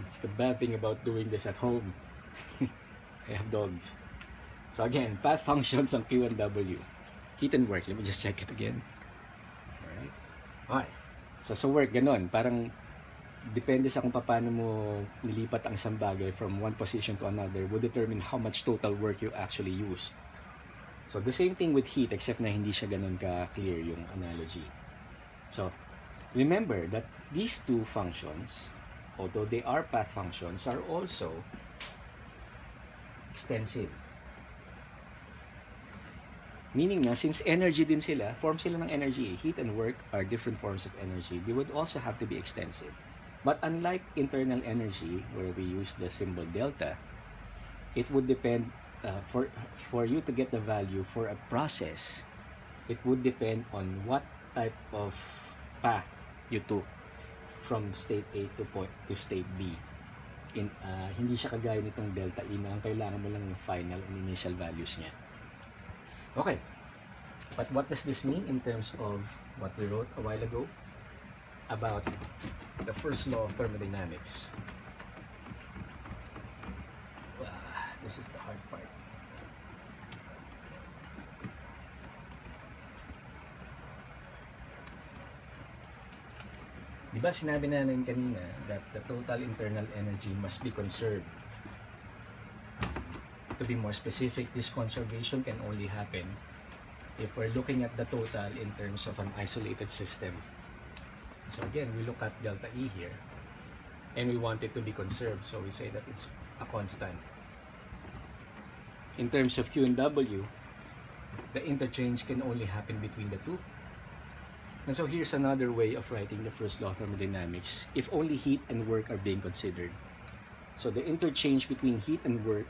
It's the bad thing about doing this at home. I have dogs. So again, path functions on Q and W. Heat and work. Let me just check it again. Alright. Okay. So sa work, ganon. Parang depende sa kung paano mo nilipat ang isang bagay from one position to another would determine how much total work you actually used. So the same thing with heat except na hindi siya ganun ka-clear yung analogy. So remember that these two functions, although they are path functions, are also extensive. Meaning na, since energy din sila, form sila ng energy. Heat and work are different forms of energy. They would also have to be extensive. But unlike internal energy, where we use the symbol delta, it would depend, for you to get the value for a process, it would depend on what type of path you took from state A to state B. Hindi siya kagaya nitong delta E na ang kailangan mo lang yung final and initial values niya. Okay, but what does this mean in terms of what we wrote a while ago about the first law of thermodynamics? This is the hard part. Diba sinabi namin kanina that the total internal energy must be conserved? To be more specific, this conservation can only happen if we're looking at the total in terms of an isolated system. So again, we look at delta E here, and we want it to be conserved, so we say that it's a constant. In terms of Q and W, the interchange can only happen between the two. And so here's another way of writing the first law of thermodynamics, if only heat and work are being considered. So the interchange between heat and work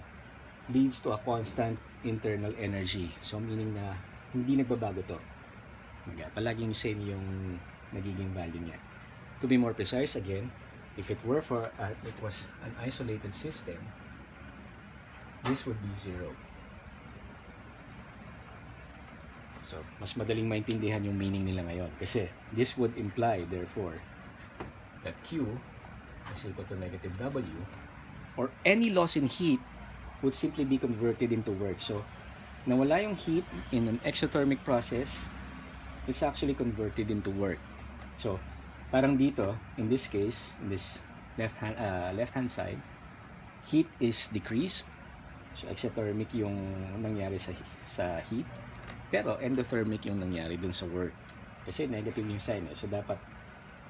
leads to a constant internal energy. So meaning na hindi nagbabago to. Palaging same yung nagiging value niya. To be more precise, again, if it were for it was an isolated system, this would be 0. So mas madaling maintindihan yung meaning nila ngayon kasi this would imply therefore that Q is equal to negative W, or any loss in heat would simply be converted into work. So, nawala yung heat in an exothermic process, it's actually converted into work. So, parang dito, in this case, in this left-hand side, heat is decreased. So, exothermic yung nangyari sa heat, pero endothermic yung nangyari dun sa work. Kasi negative yung sign. So, dapat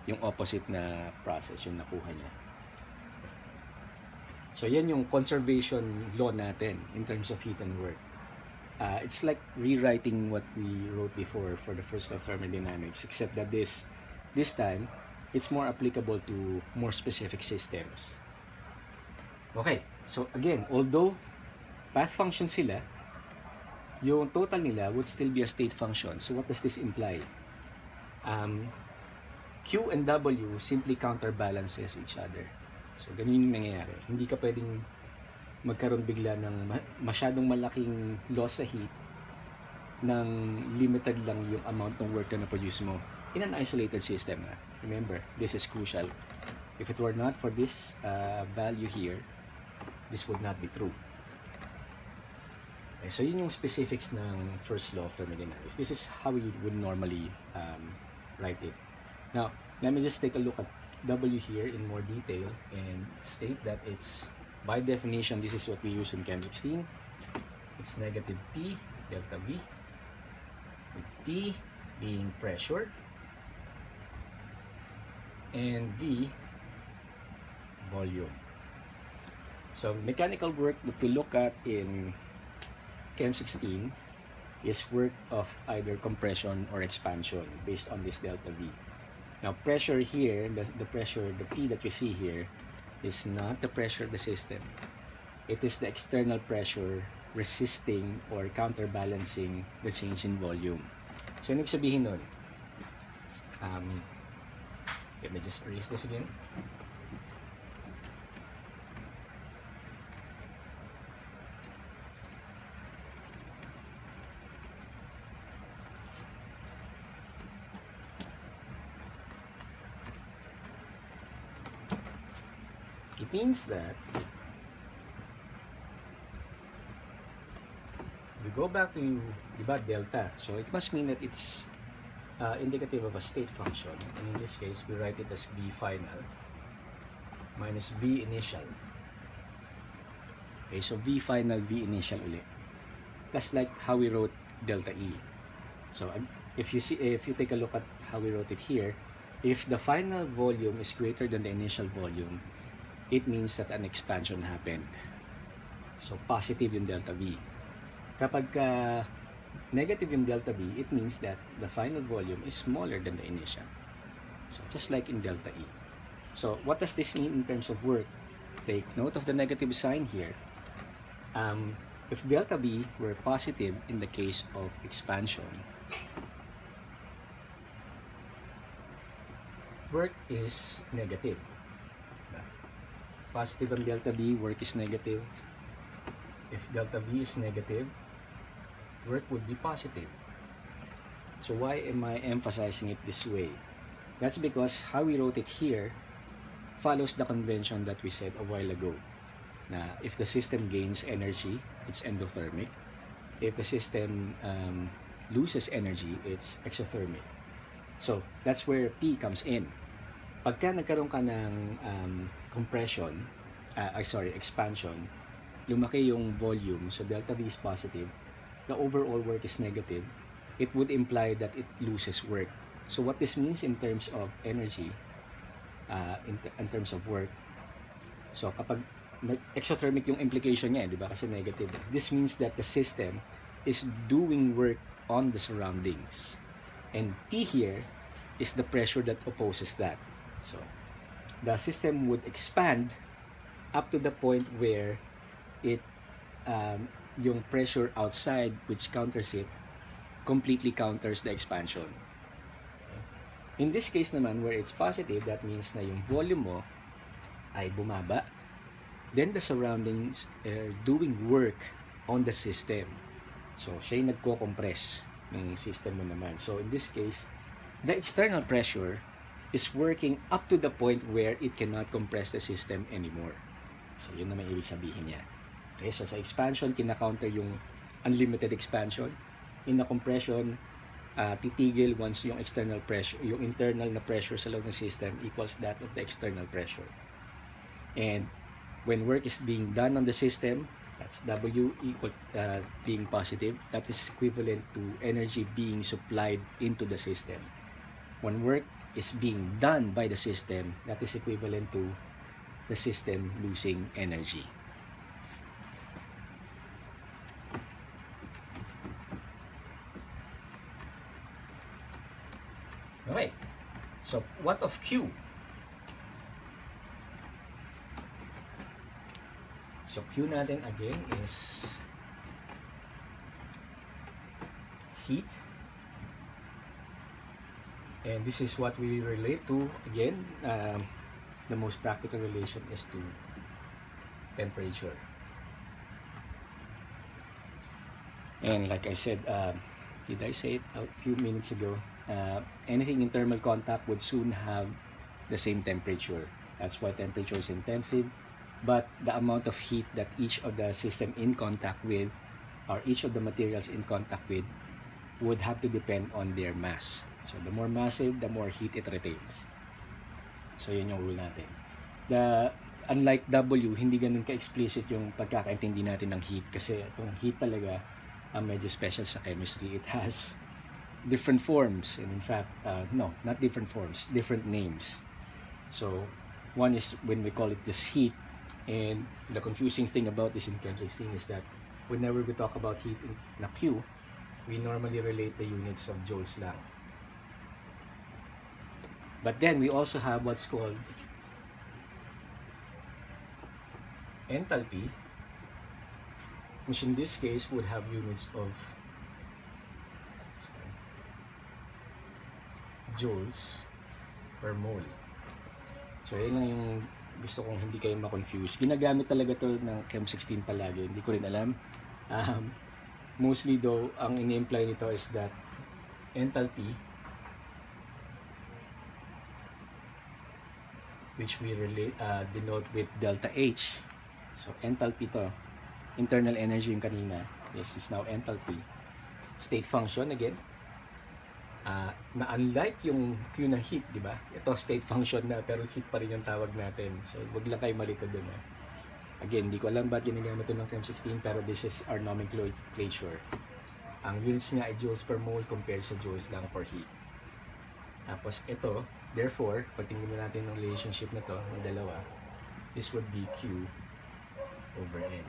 yung opposite na process yung nakuha niya. So yan yung conservation law natin in terms of heat and work. It's like rewriting what we wrote before for the first law of thermodynamics, except that this time, it's more applicable to more specific systems. Okay, so again, although path function sila, yung total nila would still be a state function. So what does this imply? Q and W simply counterbalances each other. So, ganun yung nangyayari. Hindi ka pwedeng magkaroon bigla ng masyadong malaking loss sa heat ng limited lang yung amount ng work na na-produce mo in an isolated system. Remember, this is crucial. If it were not for this value here, this would not be true. Okay, so, yun yung specifics ng first law of thermodynamics. This is how we would normally write it. Now, let me just take a look at W here in more detail and state that it's, by definition, this is what we use in Chem 16. It's negative P delta V, with P being pressure and V volume. So mechanical work that we look at in Chem 16 is work of either compression or expansion based on this delta V. Now, pressure here, the pressure, the P that you see here, is not the pressure of the system. It is the external pressure resisting or counterbalancing the change in volume. So, ano ibig sabihin nun? Let me just erase this again. It means that we go back to, diba, delta. So it must mean that it's indicative of a state function. And in this case, we write it as V final minus V initial. Okay, so V final, V initial ulit. That's like how we wrote delta E. So if you take a look at how we wrote it here, if the final volume is greater than the initial volume, it means that an expansion happened. So positive yung delta V. Kapag negative yung delta V, it means that the final volume is smaller than the initial. So just like in delta E. So what does this mean in terms of work? Take note of the negative sign here. If delta V were positive in the case of expansion, work is negative. Positive on delta V, work is negative. If delta V is negative, work would be positive. So why am I emphasizing it this way? That's because how we wrote it here follows the convention that we said a while ago. Na if the system gains energy, it's endothermic. If the system loses energy, it's exothermic. So that's where P comes in. Pagka nagkaroon ka ng expansion, lumaki yung volume, so delta V is positive, the overall work is negative, it would imply that it loses work. So what this means in terms of energy, in terms of work, so kapag exothermic yung implication niya, di ba? Kasi negative. This means that the system is doing work on the surroundings. And P here is the pressure that opposes that. So the system would expand up to the point where it yung pressure outside which counters it completely counters the expansion. In this case naman, where it's positive, that means na yung volume mo ay bumaba, then the surroundings are doing work on the system. So siya yung nagko-compress ng system mo naman. So in this case, the external pressure is working up to the point where it cannot compress the system anymore. So yun naman ibig sabihin niya. Okay, so sa expansion, kina-counter yung unlimited expansion. In the compression, titigil once yung external pressure, yung internal na pressure sa loob ng system equals that of the external pressure. And when work is being done on the system, that's W equal being positive, that is equivalent to energy being supplied into the system. When work is being done by the system, that is equivalent to the system losing energy. Okay, so what of Q? So Q natin again is heat. And this is what we relate to. Again, the most practical relation is to temperature. And like I said, did I say it a few minutes ago? Anything in thermal contact would soon have the same temperature. That's why temperature is intensive. But the amount of heat that each of the system in contact with, or each of the materials in contact with, would have to depend on their mass. So the more massive, the more heat it retains. So yun yung rule natin. Unlike W, hindi ganun ka-explicit yung pagkakaintindi natin ng heat, kasi itong heat talaga medyo special sa chemistry. It has different forms, and in fact, no, not different forms, different names. So one is when we call it just heat, and the confusing thing about this in Chem 16 is that whenever we talk about heat na Q, we normally relate the units of joules lang. But then we also have what's called enthalpy, which in this case would have units of joules per mole. So yun lang yung gusto kong hindi kayo ma-confuse. Ginagamit talaga to ng Chem 16 palagi, hindi ko rin alam. Mostly though, ang ini-imply nito is that enthalpy which we denote with delta H. So enthalpy to. Internal energy yung kanina. This is now enthalpy. State function again. Na unlike yung Q na heat, di ba? Ito state function na pero heat pa rin yung tawag natin. So wag lang kayo malito dun. Again, di ko alam ba't ginagamit ito ng Chem 16 pero this is our nomenclature. Ang units niya ay joules per mole compared sa joules lang for heat. Tapos ito, therefore, pag tingnan natin ng relationship na to, ng dalawa, this would be Q over N.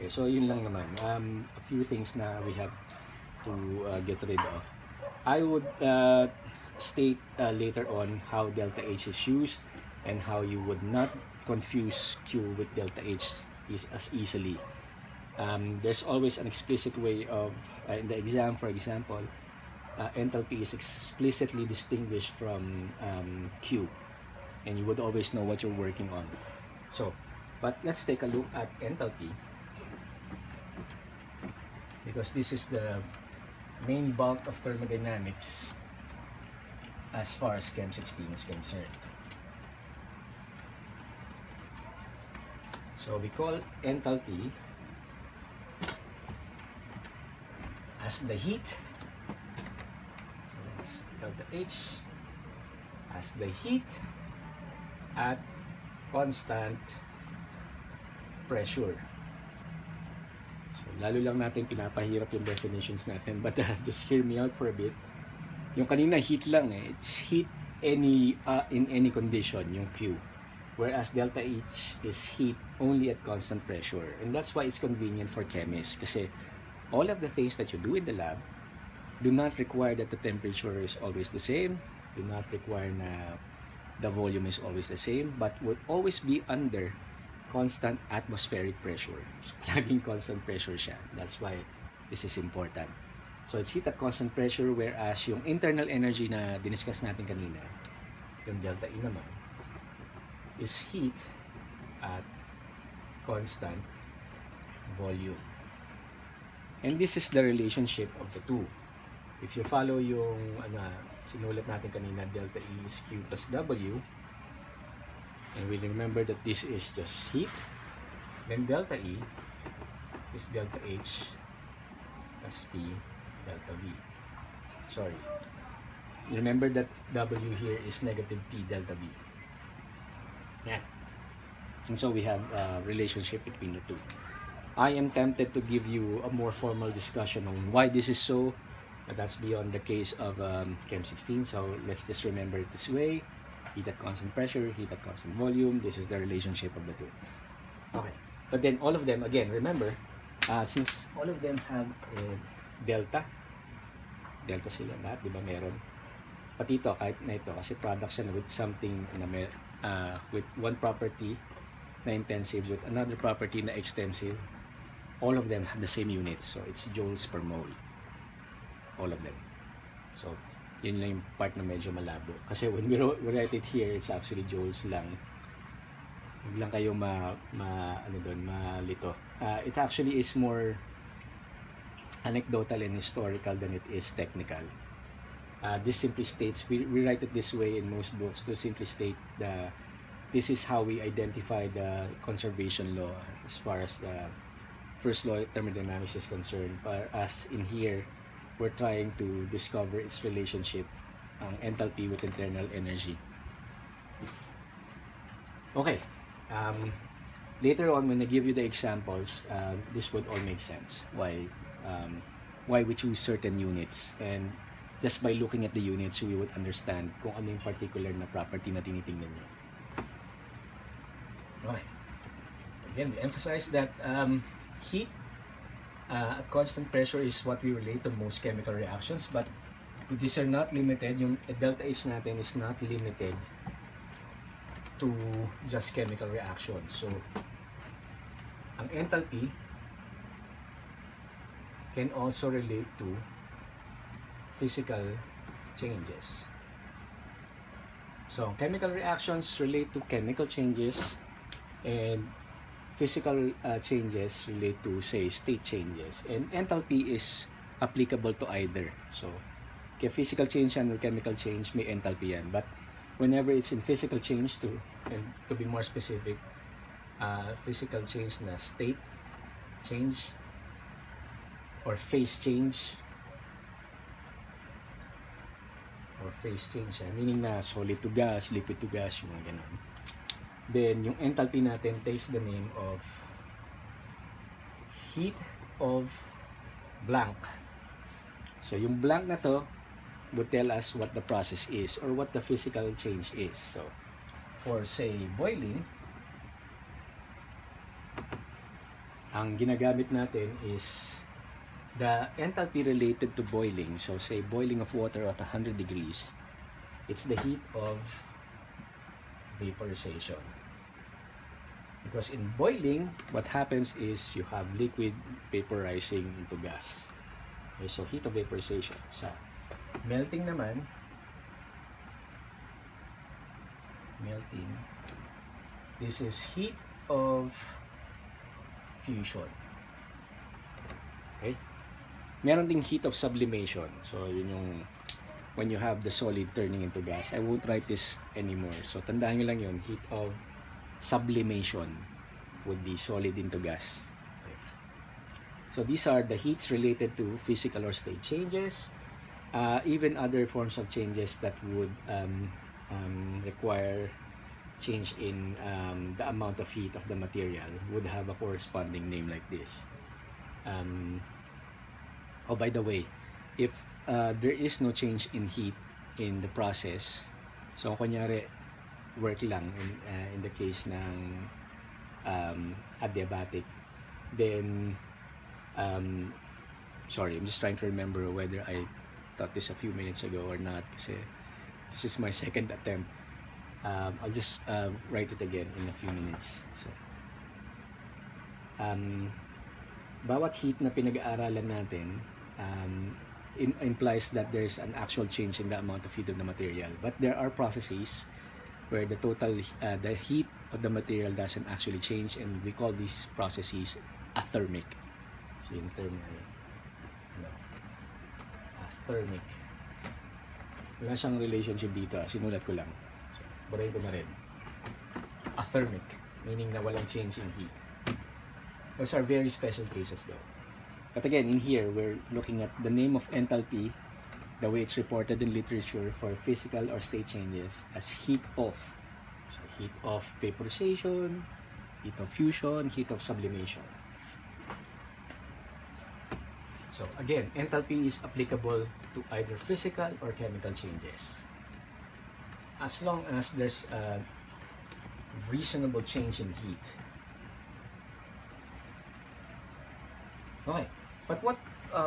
Okay, so yun lang naman. A few things na we have to get rid of. I would state later on how delta H is used and how you would not confuse Q with delta H as easily. There's always an explicit way of, in the exam for example, enthalpy is explicitly distinguished from Q, and you would always know what you're working on. So, but let's take a look at enthalpy, because this is the main bulk of thermodynamics as far as Chem 16 is concerned. So we call enthalpy as the heat, so that's delta H, as the heat at constant pressure. So lalo lang natin pinapahirap yung definitions natin, but just hear me out for a bit. Yung kanina heat lang it's heat in any condition, yung Q. Whereas delta H is heat only at constant pressure. And that's why it's convenient for chemists. Kasi all of the things that you do in the lab do not require that the temperature is always the same, do not require na the volume is always the same, but would always be under constant atmospheric pressure. So, laging constant pressure siya. That's why this is important. So it's heat at constant pressure, whereas yung internal energy na diniscuss natin kanina, yung delta E naman, is heat at constant volume. And this is the relationship of the two. If you follow yung sinulat natin kanina, delta E is Q plus W, and we remember that this is just heat, then delta E is delta H plus P delta V. Sorry. Remember that W here is negative P delta V. Yeah. And so we have a relationship between the two. I am tempted to give you a more formal discussion on why this is so, but that's beyond the case of Chem 16. So let's just remember it this way. Heat at constant pressure, heat at constant volume. This is the relationship of the two. Okay. But then all of them, again, remember, since all of them have delta sila lahat, di ba meron? Pati ito, kahit na ito, kasi product siya with something na with one property na intensive with another property na extensive, all of them have the same unit. So it's joules per mole. All of them. So yun lang yung part na medyo malabo. Kasi when we write it here, it's actually joules lang. Huwag lang kayo malito. It actually is more anecdotal and historical than it is technical. This simply states, we write it this way in most books to simply state this is how we identify the conservation law as far as the first law of thermodynamics is concerned. But as in here, we're trying to discover its relationship, enthalpy with internal energy. Okay. Later on, when I give you the examples, this would all make sense. Why we choose certain units, and just by looking at the units, we would understand kung ano yung particular na property na tinitingnan nyo. Okay. Again, we emphasize that heat at constant pressure is what we relate to most chemical reactions, but these are not limited. Yung delta H natin is not limited to just chemical reactions. So, ang enthalpy can also relate to physical changes. So, chemical reactions relate to chemical changes, and physical changes relate to, say, state changes. And enthalpy is applicable to either. So, kaya physical change yan or chemical change, may enthalpy yan. But whenever it's in physical change to, and to be more specific, physical change na state change or phase change, meaning na solid to gas, liquid to gas, yung mga ganun. Then yung enthalpy natin takes the name of heat of blank. So yung blank na to would tell us what the process is or what the physical change is. So for say boiling, ang ginagamit natin is the enthalpy related to boiling. So say boiling of water at 100 degrees, it's the heat of vaporization. Because in boiling, what happens is you have liquid vaporizing into gas. Okay, so heat of vaporization. Sa melting naman, this is heat of fusion. Okay? Meron ding heat of sublimation. So yun yung when you have the solid turning into gas. I won't write this anymore. So tandaan nyo lang yun, heat of sublimation would be solid into gas. Okay. So these are the heats related to physical or state changes. Even other forms of changes that would require change in the amount of heat of the material would have a corresponding name like this. Oh, by the way, if there is no change in heat in the process, so kunyari work lang in the case ng adiabatic, then sorry, I'm just trying to remember whether I taught this a few minutes ago or not, kasi this is my second attempt. I'll just write it again in a few minutes. So bawat heat na pinag-aaralan natin implies that there's an actual change in the amount of heat of the material, but there are processes where the total the heat of the material doesn't actually change, and we call these processes athermic. So yung term na athermic, wala siyang relationship dito, sinulat ko lang, so burahin ko na rin. Athermic, meaning na walang change in heat. Those are very special cases though. But again, in here, we're looking at the name of enthalpy, the way it's reported in literature for physical or state changes, as heat of. So heat of vaporization, heat of fusion, heat of sublimation. So again, enthalpy is applicable to either physical or chemical changes. As long as there's a reasonable change in heat. Okay, but what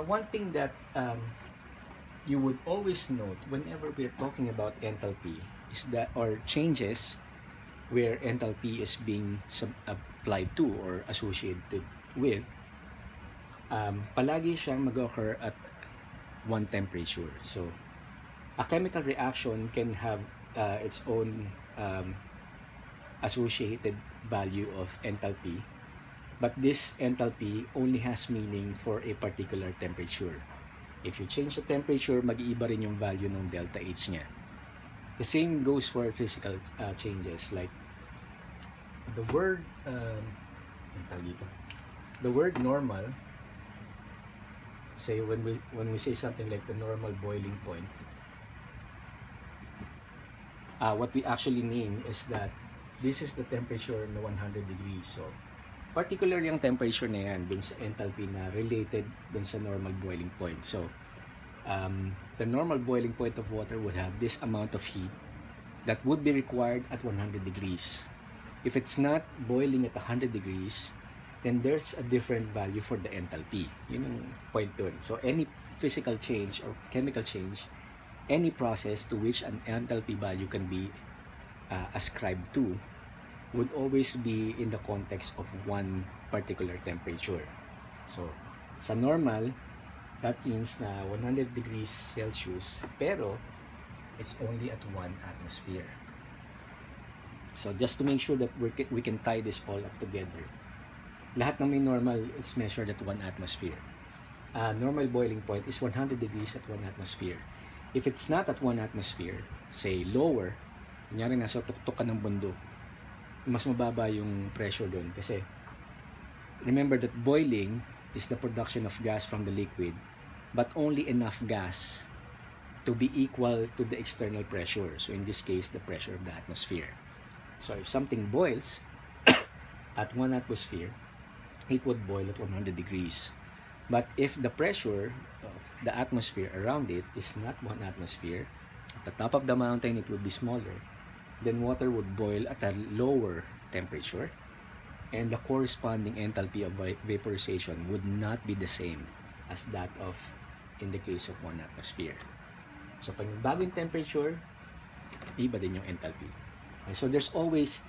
one thing that you would always note whenever we're talking about enthalpy is that, or changes where enthalpy is being applied to or associated with, palagi siyang mag-occur at one temperature. So a chemical reaction can have its own associated value of enthalpy, but this enthalpy only has meaning for a particular temperature. If you change the temperature, mag-iiba rin yung value ng delta H niya. The same goes for physical changes, like the word normal. Say when we say something like the normal boiling point, what we actually mean is that this is the temperature na 100 degrees. So particular yung temperature na yan dun sa enthalpy na related dun sa normal boiling point. So the normal boiling point of water would have this amount of heat that would be required at 100 degrees. If it's not boiling at 100 degrees, then there's a different value for the enthalpy. Yun yung point dun. So any physical change or chemical change, any process to which an enthalpy value can be ascribed to, would always be in the context of one particular temperature. So sa normal, that means na 100 degrees Celsius, pero it's only at 1 atmosphere. So just to make sure that we can tie this all up together, lahat ng may normal, it's measured at 1 atmosphere. Normal boiling point is 100 degrees at 1 atmosphere. If it's not at 1 atmosphere, say lower, Kunyari nasa tuktok ka ng bundok, mas mababa yung pressure doon kasi remember that boiling is the production of gas from the liquid, but only enough gas to be equal to the external pressure. So in this case, the pressure of the atmosphere. So if something boils at 1 atmosphere, it would boil at 100 degrees. But if the pressure of the atmosphere around it is not 1 atmosphere, at the top of the mountain it would be smaller, then water would boil at a lower temperature, and the corresponding enthalpy of vaporization would not be the same as that of in the case of 1 atmosphere. So pag nagbago yung temperature, iba din yung enthalpy. Okay, so there's always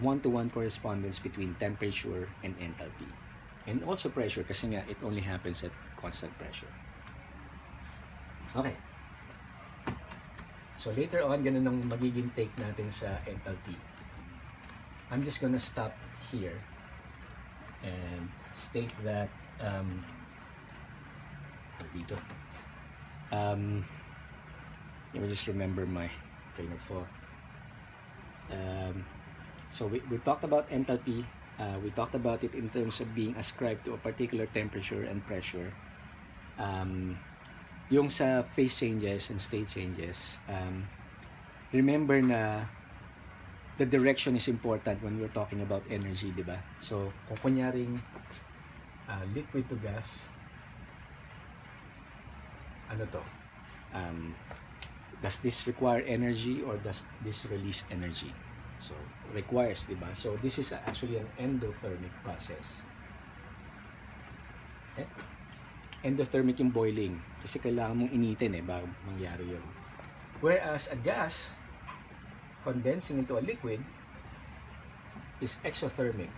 one-to-one correspondence between temperature and enthalpy. And also pressure kasi nga it only happens at constant pressure. Okay. So later on, ganun ang magiging take natin sa enthalpy. I'm just gonna stop here and state that dito. Let me just remember my train of thought. So we talked about enthalpy. We talked about it in terms of being ascribed to a particular temperature and pressure. Yung sa phase changes and state changes, remember na the direction is important when we're talking about energy, di ba? So, kung kunyaring liquid to gas, ano to? Does this require energy or does this release energy? So, requires, di ba? So, this is actually an endothermic process. Okay? Endothermic yung boiling kasi kailangan mong initin bago mangyari yun. Whereas a gas condensing into a liquid is exothermic.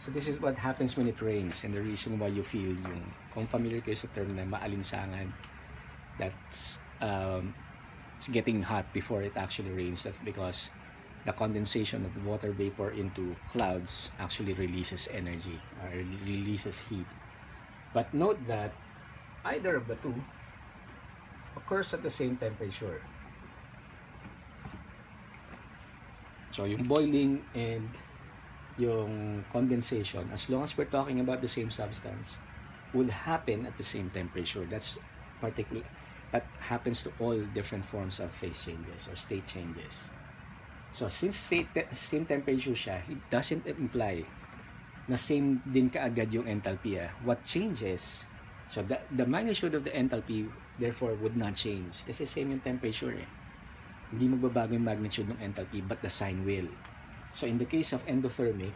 So this is what happens when it rains, and the reason why you feel yung, kung familiar kayo sa term na maalinsangan, that's it's getting hot before it actually rains. That's because the condensation of the water vapor into clouds actually releases energy or releases heat. But note that either of the two occurs at the same temperature. So yung boiling and yung condensation, as long as we're talking about the same substance, would happen at the same temperature. That's particular. That happens to all different forms of phase changes or state changes. So since same temperature siya, it doesn't imply na same din kaagad yung enthalpy. What changes, so the magnitude of the enthalpy therefore would not change kasi same yung temperature Hindi magbabago yung magnitude ng enthalpy but the sign will. So in the case of endothermic,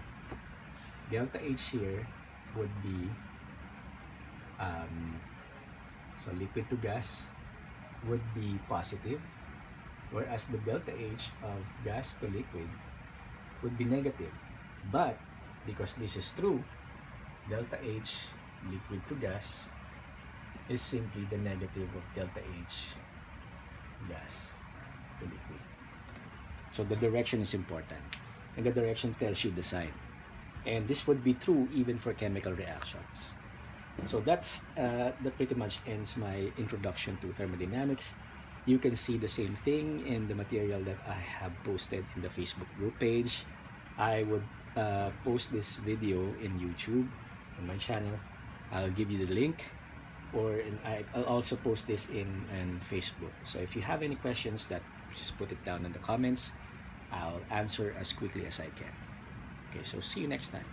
delta H here would be so liquid to gas would be positive, whereas the delta H of gas to liquid would be negative. But because this is true, delta H liquid to gas is simply the negative of delta H gas to liquid. So the direction is important, and the direction tells you the sign. And this would be true even for chemical reactions. So that pretty much ends my introduction to thermodynamics. You can see the same thing in the material that I have posted in the Facebook group page. I would post this video in YouTube on my channel. I'll give you the link, or I'll also post this in Facebook. So if you have any questions, just put it down in the comments. I'll answer as quickly as I can. Okay, so see you next time.